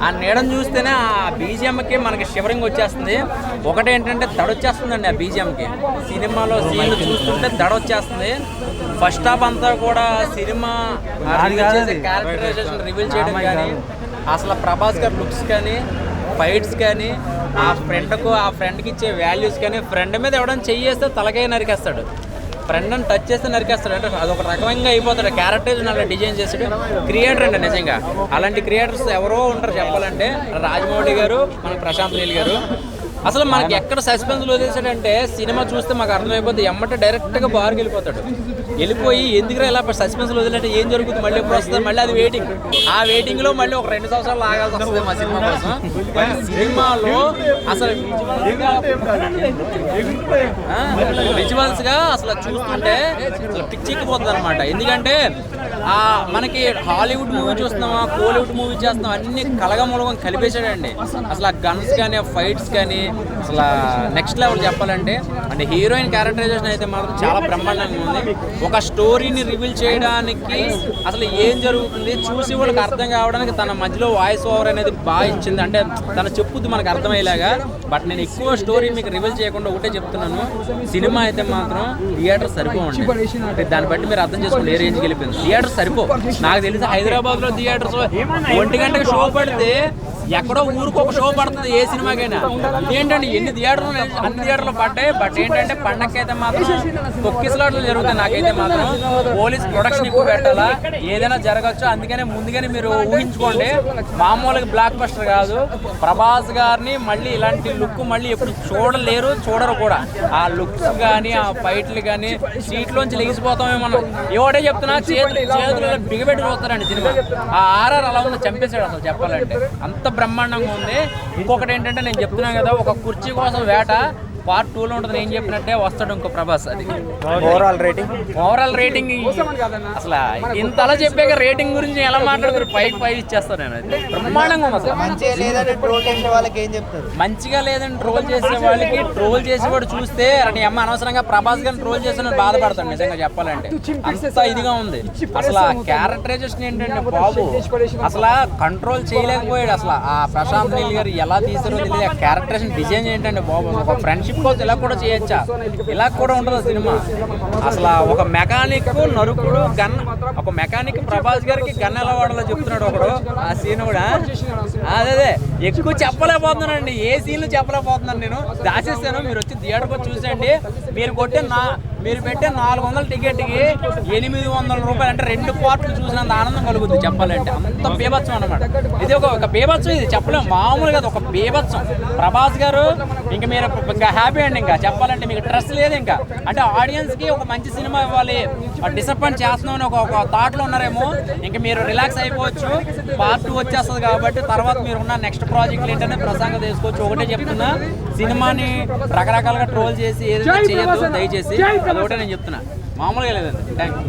ఆ నీడను చూస్తేనే ఆ బీజిఎంకి మనకి షివరింగ్ వచ్చేస్తుంది. ఒకటి ఏంటంటే దడొచ్చేస్తుందండి ఆ బీజిఎంకి. సినిమాలో సీన్లు చూస్తుంటే దడొచ్చేస్తుంది. ఫస్ట్ హాఫ్ అంతా కూడా సినిమా క్యారెక్టరైజేషన్ రివీల్ చేయడం కానీ, అసలు ప్రభాస్ గారి లుక్స్ కానీ, ఫైట్స్ కానీ, ఆ ఫ్రెండ్కి ఇచ్చే వాల్యూస్ కానీ, ఫ్రెండ్ మీద ఎవడైనా చెయ్యేస్తే తలకాయ నరికేస్తాడు, ఫ్రెండ్ని టచ్ చేస్తే నరికేస్తాడు. అంటే అదొక రకంగా అయిపోతాడు. క్యారెక్టరైజేషన్ అలా డిజైన్ చేసాడు క్రియేటర్ అండి. నిజంగా అలాంటి క్రియేటర్స్ ఎవరో ఉంటారు చెప్పాలంటే. రాజమౌళి గారు, మన ప్రశాంత్ నీల్ గారు. అసలు మనకి ఎక్కడ సస్పెన్స్ వదిలేసాడంటే సినిమా చూస్తే మాకు అర్థమైపోతుంది. ఎమ్మటే డైరెక్ట్గా బార్కి వెళ్ళిపోయి ఎందుకురా ఇలా సస్పెన్స్ వదిలేంటే ఏం జరుగుతుంది, మళ్ళీ ఎప్పుడు వస్తుంది, మళ్ళీ అది వెయిటింగ్. ఆ వెయిటింగ్లో మళ్ళీ ఒక 2 సంవత్సరాలు ఆగాల్సి వస్తుంది మా సినిమా కోసం. సినిమాలో అసలు విజువల్స్గా అసలు చూస్తుంటే అసలు పిచ్చెక్కిపోతుంది అనమాట. ఎందుకంటే మనకి హాలీవుడ్ మూవీ చూస్తున్నామా, కోలీవుడ్ మూవీ చేస్తున్నాం, అన్ని కలగమూలగం కలిపేశాడండి. అసలు ఆ గన్స్ కానీ, ఆ ఫైట్స్ కానీ అసలు నెక్స్ట్ లెవెల్ చెప్పాలంటే. అంటే హీరోయిన్ క్యారెక్టరైజేషన్ అయితే మాత్రం చాలా బ్రహ్మాండంగా ఉంది. ఒక స్టోరీని రివీల్ చేయడానికి అసలు ఏం జరుగుతుంది చూసి వాళ్ళకి అర్థం కావడానికి తన మధ్యలో వాయిస్ ఓవర్ అనేది బాగా ఇచ్చింది. అంటే తన చెప్పుద్ది మనకు అర్థమయ్యేలాగా. బట్ నేను ఎక్కువ స్టోరీ మీకు రివీల్ చేయకుండా ఒకటే చెప్తున్నాను, సినిమా అయితే మాత్రం థియేటర్ సరిపోండి. అంటే దాన్ని బట్టి మీరు అర్థం చేసుకోండి ఏ రేంజ్కి వెళ్ళిపోయింది. థియేటర్ సరిపో. నాకు తెలిసి హైదరాబాద్లో థియేటర్స్ 1 గంటకి షో పడితే ఎక్కడో ఊరికి ఒక షో పడుతుంది ఏ సినిమాకైనా. ఏంటంటే ఎన్ని థియేటర్లు, అన్ని థియేటర్లు పడ్డాయి. బట్ ఏంటంటే పండగకైతే మాత్రం తొక్కిసలాట్లు జరుగుతాయి. నాకైతే మాత్రం పోలీస్ ప్రొడక్షన్ ఎక్కువ పెట్టాలా, ఏదైనా జరగచ్చు. అందుకనే ముందుగానే మీరు ఊహించుకోండి. మామూలుగా బ్లాక్ బస్టర్ కాదు. ప్రభాస్ గారిని మళ్ళీ ఇలాంటి లుక్ మళ్ళీ ఎప్పుడు చూడరు కూడా. ఆ లుక్స్ కానీ, ఆ ఫైట్లు కానీ సీట్లోంచి లెగిసిపోతామే మనం. ఏవోటే చెప్తున్నా, చేతులు బిగబెట్టి చూస్తారండి సినిమా. ఆ ఆర్ఆర్ అలా ఉంది, చంపేశాడు అసలు చెప్పాలంటే. అంత బ్రహ్మాండంగా ఉంది. ఇంకొకటి ఏంటంటే నేను చెప్తున్నాను కదా, ఒక కుర్చీ కోసం వేట పార్ట్ 2లో ఉంటుంది. నేను చెప్పినట్టే వస్తాడు ఇంకో ప్రభాస్. అది ఓవరాల్ రేటింగ్ అసలు ఇంతలా చెప్పాక రేటింగ్ గురించి ఎలా మాట్లాడతారు? 5 ఇచ్చేస్తాను నేను. అది బ్రహ్మాండంగా ఉంది. అసలు మంచిగా లేదని ట్రోల్ చేసే వాళ్ళకి ట్రోల్ చేసేవాడు చూస్తే అని అమ్మ అనవసరంగా ప్రభాస్ గారిని ట్రోల్ చేసిన బాధపడతాడు నిజంగా చెప్పాలంటే. అంత ఇదిగా ఉంది. అసలు క్యారెక్టరైజేషన్ ఏంటంటే బాబు అసలు కంట్రోల్ చేయలేకపోయాడు. అసలు ఆ ప్రశాంత్ నీల్ గారు ఎలా తీసారో తెలియదు. ఆ క్యారెక్టరైజేషన్ డిజైన్ ఏంటంటే బాబు, ఒక ఫ్రెండ్షిప్ కోసం ఇలా కూడా చేయొచ్చా, ఇలా కూడా ఉంటుంది సినిమా. అసలు ఒక మెకానిక్ నరుకుడు గన్, ఒక మెకానిక్ ప్రభాస్ గారికి గన్ ఎలా వాడాలో చెప్తున్నాడు ఒకడు. ఆ సీన్ కూడా అదే ఎక్కువ చెప్పలేకపోతున్నానండి. ఏ సీన్లు చెప్పలేకపోతున్నాను నేను, దాచేస్తాను. మీరు వచ్చి థియేటర్కి వచ్చి చూసండి. మీరు పెట్టే 400 టికెట్కి 800 రూపాయలు అంటే 2 పార్ట్లు చూసినంత ఆనందం కలుగుతుంది చెప్పాలంటే. అంత బీభత్సం అనమాట. ఇది ఒక బీభత్సం, ఇది చెప్పలేము మామూలుగా. ఒక బీభత్సం. ప్రభాస్ గారు ఇంకా మీరు ఇంకా హ్యాపీ అండి. ఇంకా చెప్పాలంటే మీకు స్ట్రెస్ లేదు. ఇంకా అంటే ఆడియన్స్కి ఒక మంచి సినిమా ఇవ్వాలి, డిసప్పాయింట్ చేస్తున్నామని ఒక థాట్లో ఉన్నారేమో. ఇంకా మీరు రిలాక్స్ అయిపోవచ్చు. పార్ట్ 2 వచ్చేస్తుంది కాబట్టి తర్వాత మీరు ఉన్న నెక్స్ట్ ప్రాజెక్టులు ఏంటనే ప్రసంగం తీసుకోవచ్చు. ఒకటే చెప్తున్నా, సినిమాని రకరకాలుగా ట్రోల్ చేసి ఏదైనా చేయొద్దు దయచేసి. అదొకటే నేను చెప్తున్నా, మామూలుగా లేదండి. Thank you.